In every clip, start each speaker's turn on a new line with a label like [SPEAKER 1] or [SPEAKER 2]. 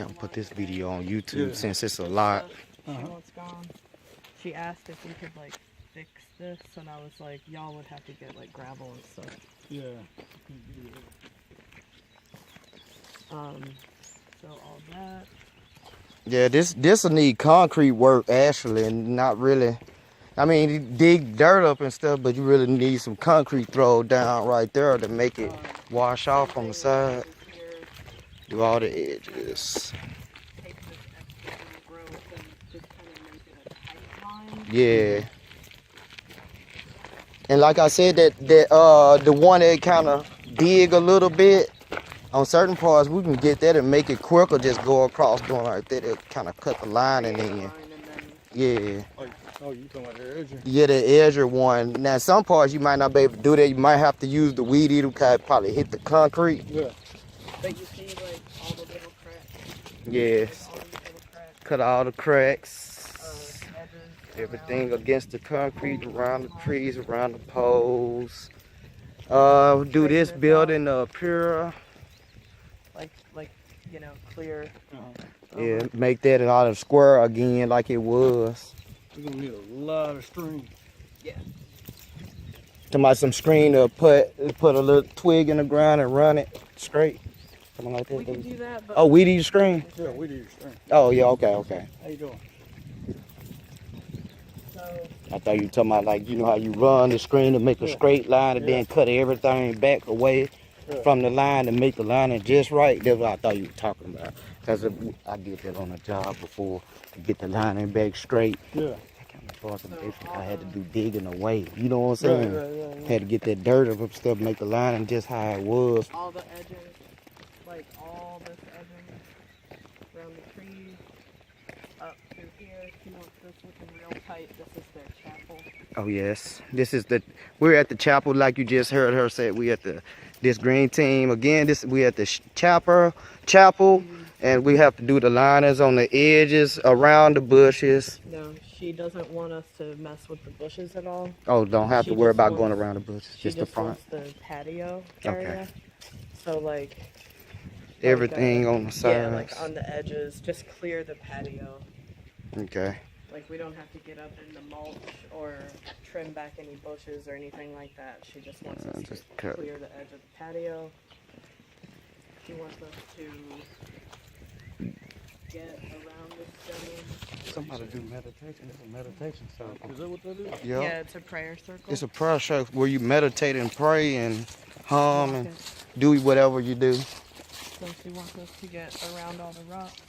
[SPEAKER 1] I'll put this video on YouTube since it's a lot.
[SPEAKER 2] She wants gone. She asked if we could like fix this, and I was like, y'all would have to get like gravel and stuff.
[SPEAKER 3] Yeah.
[SPEAKER 2] So all that.
[SPEAKER 1] Yeah, this'll need concrete work actually, and not really. I mean, you dig dirt up and stuff, but you really need some concrete thrown down right there to make it wash off on the side. Do all the edges.
[SPEAKER 2] Take this extra growth and just kind of make it a tight line.
[SPEAKER 1] Yeah. And like I said, the one that kind of dig a little bit on certain parts, we can get that and make it quicker. Just go across doing like that. It kind of cut the line in there. Yeah.
[SPEAKER 3] Oh, you talking about the edge?
[SPEAKER 1] Yeah, the edger one. Now, some parts you might not be able to do that. You might have to use the weed eater because it probably hit the concrete.
[SPEAKER 3] Yeah.
[SPEAKER 2] But you see, like, all the little cracks.
[SPEAKER 1] Yes.
[SPEAKER 2] All the little cracks.
[SPEAKER 1] Cut all the cracks.
[SPEAKER 2] Edges.
[SPEAKER 1] Everything against the concrete, around the trees, around the poles. Do this building up here.
[SPEAKER 2] Like, you know, clear.
[SPEAKER 1] Yeah, make that an out of square again like it was.
[SPEAKER 3] We're gonna need a lot of string.
[SPEAKER 2] Yeah.
[SPEAKER 1] Somebody some screen to put a little twig in the ground and run it straight. Something like that.
[SPEAKER 2] We can do that, but...
[SPEAKER 1] Oh, weed eater screen?
[SPEAKER 3] Yeah, we need string.
[SPEAKER 1] Oh, yeah, okay.
[SPEAKER 3] How you doing?
[SPEAKER 2] So...
[SPEAKER 1] I thought you were talking about, like, you know how you run the screen to make a straight line and then cut everything back away from the line to make the lining just right. That's what I thought you were talking about. Because I did that on a job before to get the lining back straight.
[SPEAKER 3] Yeah.
[SPEAKER 1] That kind of caused some difference. I had to do digging away. You know what I'm saying?
[SPEAKER 3] Right.
[SPEAKER 1] Had to get that dirt up stuff, make the lining just how it was.
[SPEAKER 2] all the edges, like all this edging around the trees, up through here. She wants this looking real tight. This is their chapel.
[SPEAKER 1] Oh yes, we're at the chapel like you just heard her say. We at this green team again. We at the chapel, and we have to do the liners on the edges around the bushes.
[SPEAKER 2] No, she doesn't want us to mess with the bushes at all.
[SPEAKER 1] Oh, don't have
[SPEAKER 2] She
[SPEAKER 1] to worry
[SPEAKER 2] just
[SPEAKER 1] about
[SPEAKER 2] wants-
[SPEAKER 1] going around the bushes,
[SPEAKER 2] She
[SPEAKER 1] just the front.
[SPEAKER 2] wants the patio
[SPEAKER 1] Okay.
[SPEAKER 2] area. So like
[SPEAKER 1] Everything on the sides.
[SPEAKER 2] yeah, like on the edges, just clear the patio.
[SPEAKER 1] Okay.
[SPEAKER 2] Like we don't have to get up in the mulch or trim back any bushes or anything like that. She just wants us
[SPEAKER 1] just
[SPEAKER 2] to
[SPEAKER 1] cut.
[SPEAKER 2] clear the edge of the patio. She wants us to get around this zone.
[SPEAKER 1] Somebody do meditation. It's a meditation circle.
[SPEAKER 3] Is that what that is?
[SPEAKER 1] Yeah.
[SPEAKER 2] Yeah, it's a prayer circle.
[SPEAKER 1] It's a prayer circle where you meditate and pray and hum and do whatever you do.
[SPEAKER 2] So she wants us to get around all the rocks,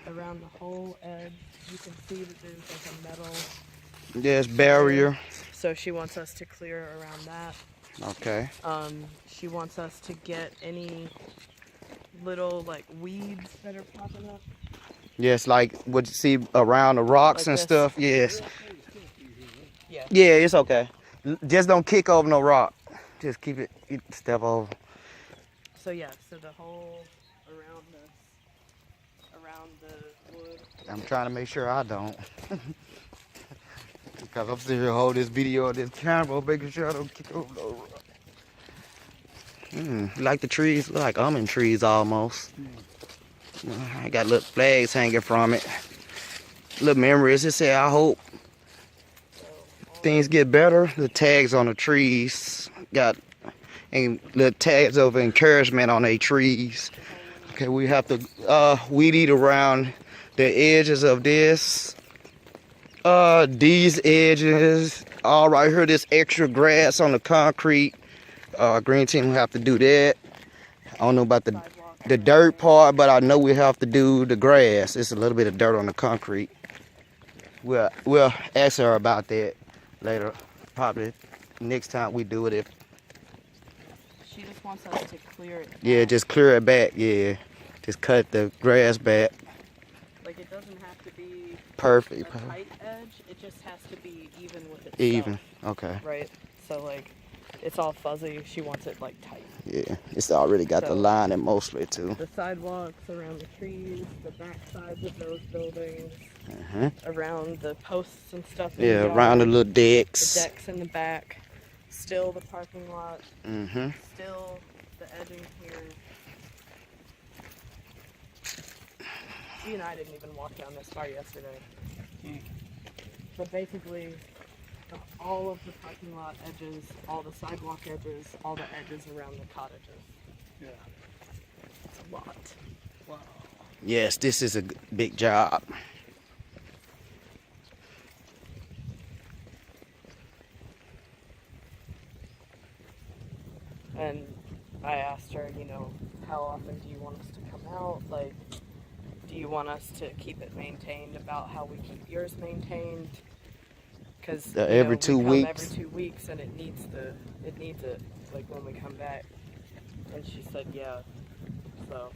[SPEAKER 2] around the whole edge. You can see that there's like a metal.
[SPEAKER 1] Yes, barrier.
[SPEAKER 2] So she wants us to clear around that.
[SPEAKER 1] Okay.
[SPEAKER 2] She wants us to get any little like weeds that are popping up.
[SPEAKER 1] Yes, like what you see around the rocks
[SPEAKER 2] Like
[SPEAKER 1] and
[SPEAKER 2] this.
[SPEAKER 1] stuff. Yes.
[SPEAKER 2] Yeah.
[SPEAKER 1] Yeah, it's okay. Just don't kick over no rock. Just keep it, step over.
[SPEAKER 2] So yeah, so the whole around the wood.
[SPEAKER 1] I'm trying to make sure I don't. Because I'm sitting here holding this video on this camera, making sure I don't kick over no rock. Like the trees, like almond trees almost. I got little flags hanging from it. Little memories. It say, I hope things get better. The tags on the trees got and little tags of encouragement on their trees. Okay, we have to weed eat around the edges of this. These edges. All right here, this extra grass on the concrete. Green team will have to do that. I don't know about the dirt part, but I know we have to do the grass. It's a little bit of dirt on the concrete. We'll ask her about that later. Probably next time we do it. If
[SPEAKER 2] She just wants us to clear it.
[SPEAKER 1] yeah,
[SPEAKER 2] back.
[SPEAKER 1] just clear it back. Yeah, just cut the grass back.
[SPEAKER 2] Like it doesn't have to be
[SPEAKER 1] Perfect.
[SPEAKER 2] a tight edge. It just has to be even with itself.
[SPEAKER 1] Even. Okay.
[SPEAKER 2] Right. So like, it's all fuzzy. She wants it like tight.
[SPEAKER 1] Yeah, it's already got the
[SPEAKER 2] So-
[SPEAKER 1] lining mostly too.
[SPEAKER 2] The sidewalks around the trees, the back sides of those buildings,
[SPEAKER 1] Uh-huh.
[SPEAKER 2] around the posts and stuff. in
[SPEAKER 1] Yeah,
[SPEAKER 2] the
[SPEAKER 1] around the
[SPEAKER 2] yard,
[SPEAKER 1] little decks.
[SPEAKER 2] the decks in the back. Still the parking lot.
[SPEAKER 1] Mm-hmm.
[SPEAKER 2] Still the edging here. She and I didn't even walk down this far yesterday. But basically, all of the parking lot edges, all the sidewalk edges, all the edges around the cottages.
[SPEAKER 3] Yeah.
[SPEAKER 2] It's a lot.
[SPEAKER 3] Wow.
[SPEAKER 1] Yes, this is a big job.
[SPEAKER 2] And I asked her, you know, how often do you want us to come out? Like, do you want us to keep it maintained about how we keep yours maintained? Because
[SPEAKER 1] Every 2 weeks.
[SPEAKER 2] Every 2 weeks, and it needs it like when we come back. And she said, yeah. So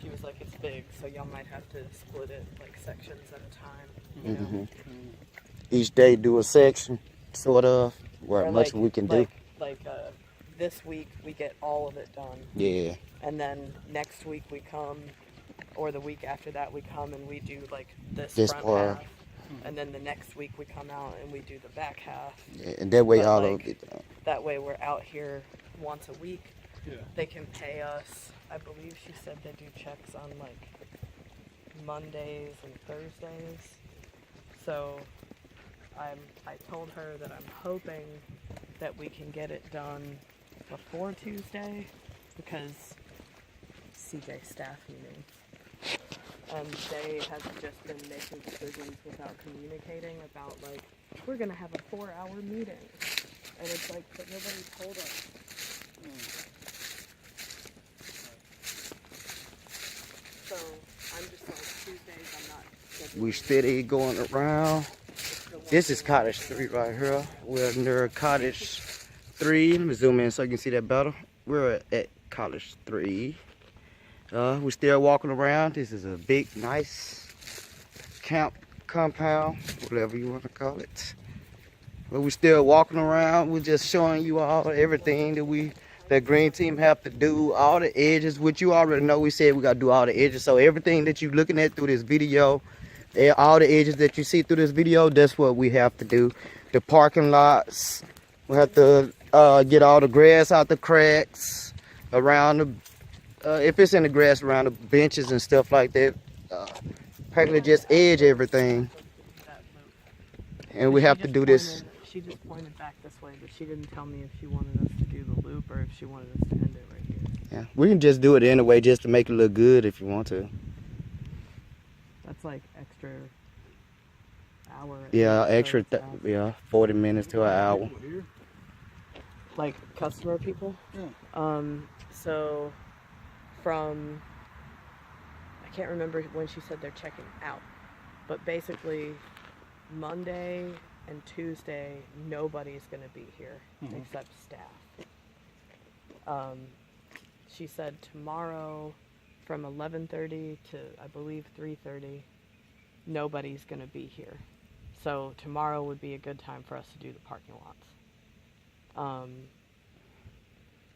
[SPEAKER 2] she was like, it's big, so y'all might have to split it like sections at a time. You know?
[SPEAKER 1] Each day do a section, sort of. What
[SPEAKER 2] Or
[SPEAKER 1] much we can do.
[SPEAKER 2] Like this week we get all of it done.
[SPEAKER 1] Yeah.
[SPEAKER 2] And then next week we come, or the week after that we come and we do like this front
[SPEAKER 1] part.
[SPEAKER 2] half. And then the next week we come out and we do the back half.
[SPEAKER 1] Yeah, and that way
[SPEAKER 2] But,
[SPEAKER 1] all
[SPEAKER 2] like,
[SPEAKER 1] of it done.
[SPEAKER 2] That way we're out here once a week.
[SPEAKER 3] Yeah.
[SPEAKER 2] They can pay us. I believe she said they do checks on like Mondays and Thursdays. So I told her that I'm hoping that we can get it done before Tuesday because CJ staff meeting. And they have just been making decisions without communicating about like, we're gonna have a 4-hour meeting. And it's like, but nobody told us. So I'm just like, Tuesdays I'm not scheduling.
[SPEAKER 1] We steady going around. This is Cottage 3 right here. We're near Cottage 3. Let me zoom in so you can see that better. We're at Cottage 3. We're still walking around. This is a big, nice camp compound, whatever you want to call it. But we're still walking around. We're just showing you all everything that Green Team have to do, all the edges, which you already know. We said we got to do all the edges. So everything that you're looking at through this video, all the edges that you see through this video, that's what we have to do. The parking lots, we have to get all the grass out the cracks around the if it's in the grass around the benches and stuff like that, practically just edge everything. And we have to do this.
[SPEAKER 2] She just pointed back this way, but she didn't tell me if she wanted us to do the loop or if she wanted us to end it right here.
[SPEAKER 1] Yeah, we can just do it anyway, just to make it look good if you want to.
[SPEAKER 2] That's like extra hour.
[SPEAKER 1] Yeah, extra, 40 minutes to an hour.
[SPEAKER 3] People here?
[SPEAKER 2] Like customer people.
[SPEAKER 3] Yeah.
[SPEAKER 2] So from, I can't remember when she said they're checking out, but basically Monday and Tuesday nobody's going to be here except staff. She said tomorrow from 11:30 to I believe 3:30 nobody's going to be here, so tomorrow would be a good time for us to do the parking lots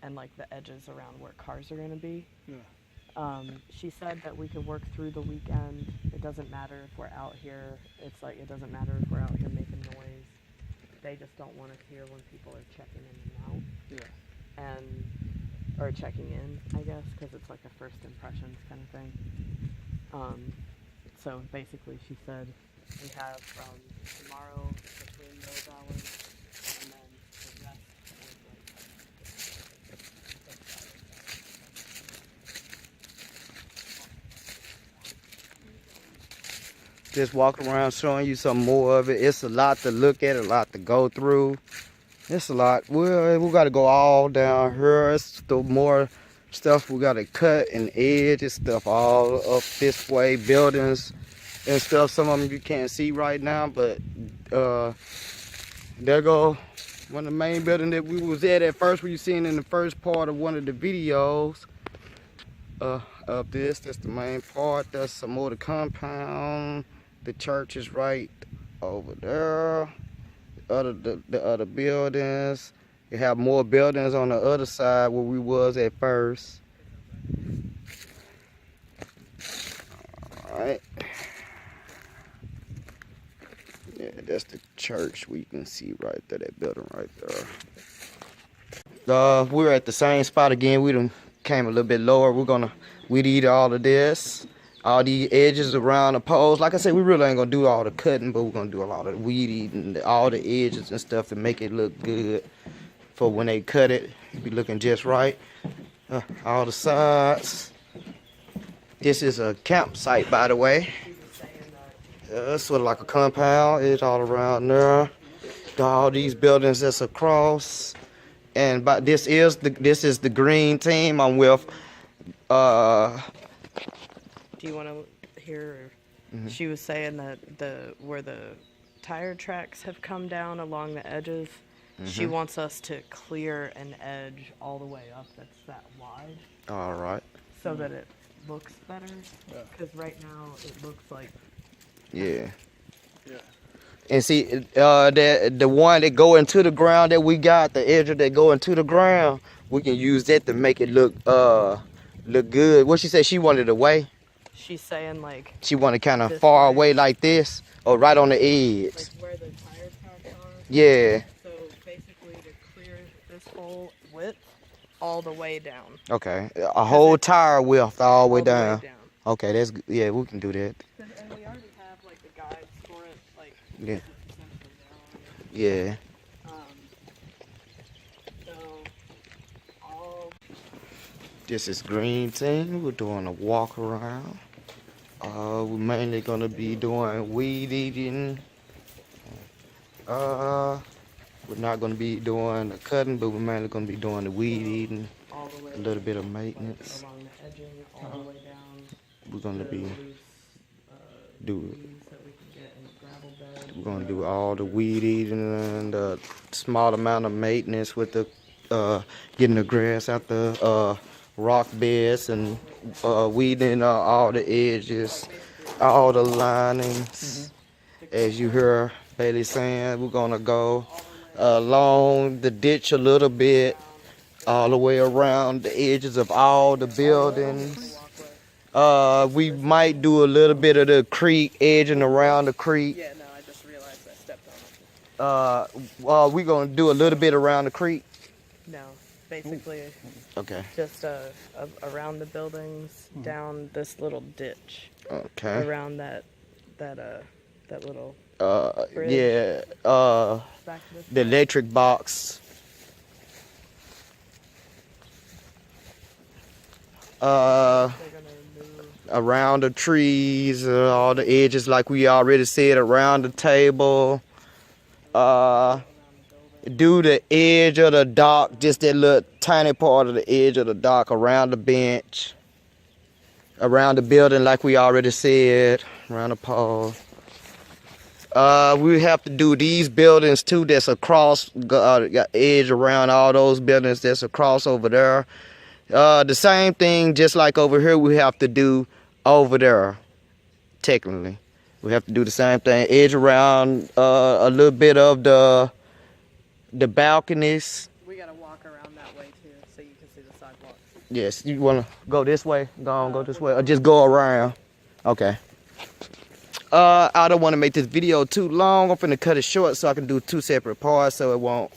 [SPEAKER 2] and like the edges around where cars are going to be.
[SPEAKER 3] Yeah.
[SPEAKER 2] She said that we could work through the weekend. It doesn't matter if we're out here. It's like, it doesn't matter if we're out here making noise. They just don't want us here when people are checking in and out.
[SPEAKER 3] Yeah.
[SPEAKER 2] Or checking in, I guess, because it's like a first impressions kind of thing. So basically she said we have from tomorrow between those hours and then the rest was
[SPEAKER 1] Just walking around showing you some more of it. It's a lot to look at, a lot to go through. It's a lot. We got to go all down here. It's the more stuff we got to cut and edge and stuff all up this way. Buildings and stuff. Some of them you can't see right now, but there go one of the main buildings that we was at first. We seen in the first part of one of the videos. Up this, that's the main part. That's some more of the compound. The church is right over there. The other buildings. You have more buildings on the other side where we was at first. Alright. Yeah, that's the church we can see right there, that building right there. We're at the same spot again. We done came a little bit lower. We're gonna weed eat all of this. all the edges around the poles. Like I said, we really ain't gonna do all the cutting, but we're gonna do a lot of weed eating, all the edges and stuff to make it look good for when they cut it. Be looking just right. All the sides. This is a campsite, by the way. It's sort of like a compound. It's all around there. All these buildings that's across. And but this is the green team I'm with.
[SPEAKER 2] Do you want to hear? She was saying that where the tire tracks have come down along the edges, she wants us to clear an edge all the way up that's that wide,
[SPEAKER 1] All right.
[SPEAKER 2] so that it looks better. Because right now it looks like
[SPEAKER 1] Yeah. And see, the one that go into the ground that we got, the edge that go into the ground, we can use that to make it look good. What she said, she wanted away.
[SPEAKER 2] she's saying like
[SPEAKER 1] She wanted kind of
[SPEAKER 2] This
[SPEAKER 1] far
[SPEAKER 2] way.
[SPEAKER 1] away like this, or right on the edge.
[SPEAKER 2] where the tire tracks are.
[SPEAKER 1] Yeah.
[SPEAKER 2] So basically to clear this whole width all the way down.
[SPEAKER 1] Okay. A whole tire width all the way
[SPEAKER 2] All
[SPEAKER 1] down. Okay, that's good. Yeah, we can do that.
[SPEAKER 2] And we already have like the guides for it, like
[SPEAKER 1] Yeah.
[SPEAKER 2] essentially
[SPEAKER 1] Yeah.
[SPEAKER 2] so all
[SPEAKER 1] This is green team. We're doing a walk around. We're mainly gonna be doing weed eating. We're not gonna be doing the cutting, but we're mainly gonna be doing the weed eating.
[SPEAKER 2] all the way
[SPEAKER 1] A little bit of maintenance.
[SPEAKER 2] along the edging, all the way down.
[SPEAKER 1] We're gonna be
[SPEAKER 2] Loose
[SPEAKER 1] do.
[SPEAKER 2] weeds that we can get in the gravel bed.
[SPEAKER 1] We're gonna do all the weed eating and a small amount of maintenance with the getting the grass out the rock beds and weeding all the edges, all the linings. As you hear Bailey saying, we're gonna go along the ditch a little bit, all the way around the edges of all the buildings. We might do a little bit of the creek, edging around the creek.
[SPEAKER 2] Yeah, no, I just realized I stepped on it.
[SPEAKER 1] We're gonna do a little bit around the creek.
[SPEAKER 2] No, basically
[SPEAKER 1] Okay.
[SPEAKER 2] just around the buildings, down this little ditch,
[SPEAKER 1] Okay.
[SPEAKER 2] around that little bridge.
[SPEAKER 1] Yeah.
[SPEAKER 2] back to this.
[SPEAKER 1] The electric box.
[SPEAKER 2] They're gonna move.
[SPEAKER 1] Around the trees, all the edges, like we already said, around the table. Do the edge of the dock, just that little tiny part of the edge of the dock, around the bench, around the building, like we already said, around the pole. We have to do these buildings too. That's across, got edge around all those buildings. That's across over there. The same thing, just like over here, we have to do over there. Technically, we have to do the same thing. Edge around a little bit of the balconies.
[SPEAKER 2] We gotta walk around that way too, so you can see the sidewalk.
[SPEAKER 1] Yes, you wanna go this way? Go this way, or just go around? Okay. I don't want to make this video too long. I'm finna cut it short so I can do two separate parts, so it won't